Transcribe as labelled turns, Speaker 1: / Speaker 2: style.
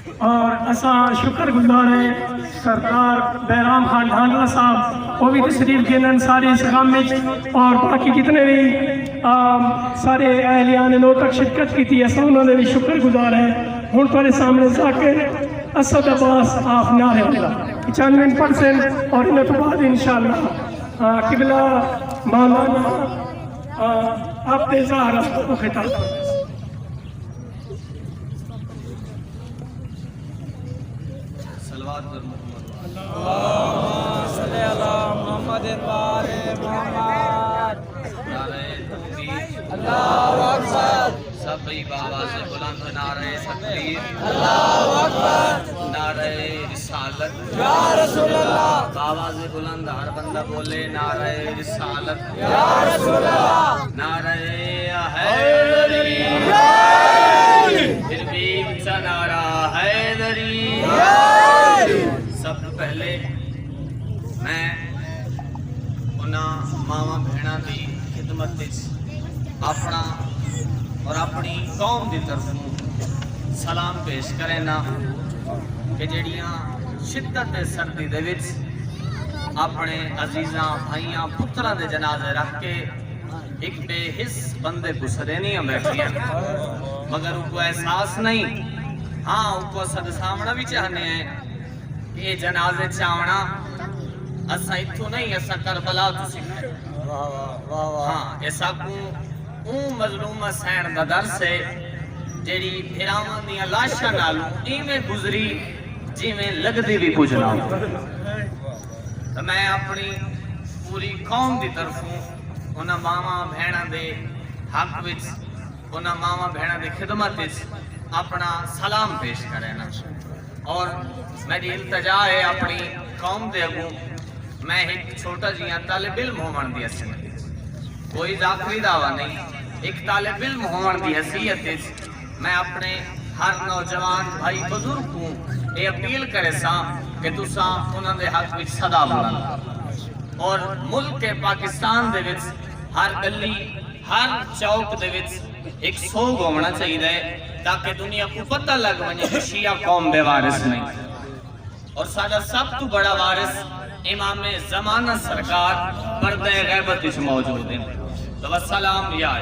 Speaker 1: اور اساں شکر گزار ہیں سرکار بہرام خان ڈھانڈلا صاحب وہ بھی تشریف گنن سارے اس کام میں اور باقی کتنے بھی سارے اہلیان نو تک شرکت کی تھی اساں انہوں نے بھی شکر گزار ہیں ہوں تھوڑے سامنے ذاکر اسد عباس آف نعرے والا 95% اور انہیں تو بعد انشاءاللہ قبلہ مولانا آپ زہرا کو خطاب
Speaker 2: صلوات پر محمد اللہم صلی علی محمد وآل محمد نعرہ تکبیر اللہ اکبر سبھی بابا سے بلند نعرہ تکبیر اللہ اکبر نعرہ رسالت یا رسول اللہ بابا سے بلند ہر بندہ بولے نعرہ رسالت یا رسول اللہ نعرہ حیدری پھر بھی اونچا نعرہ حیدری سب تو پہلے میں انہاں ماما بہنا دی خدمت اپنا اور اپنی قوم دی طرف سلام پیش کریں نا کہ جڑیاں شدت سردی دے وچ اپنے عزیزاں بھائیاں پتراں دے جنازے رکھ کے ایک بے حس بندے گسرے نہیں بیٹھیاں مگر ان کو احساس نہیں ہاں ان کو صد سامنا بھی چاہنے ہیں کہ یہ جنازے چاہنا اسا اتھو نہیں اسا کربلا تو سکھے ہاں ایسا کو اون مظلوم سین بدر سے جیڑی پھرامان دیا لاشا نالو ایمیں گزری جی میں لگ دی بھی کچھ نہ ہو تو میں اپنی پوری قوم دی طرف ہوں انہاں ماما بہنا دے حق وچ انہاں ماما بہنا دے خدمت وچ اپنا سلام پیش کرنا اور میری التجا ہے اپنی قوم دے اگوں میں ایک چھوٹا جیاں طالب علم ہومن دی حیثیت کوئی ذاکری دعویٰ نہیں ایک طالب علم ہومن دی حیثیت میں اپنے ہر نوجوان بھائی بزرگ کو یہ اپیل کرے سا کہ تساں انہاں دے حق وچ صدا بلند اور ملک کے پاکستان دے وچ ہر گلی ہر چوک دے وچ ایک سوگ ہونا چاہیے تاکہ دنیا کو پتہ لگ ونجے کہ شیعہ قوم بے وارث نہیں اور سادہ سب تو بڑا وارث امام زمانہ سرکار پردہ غیبت اس موجود ہیں تو والسلام یا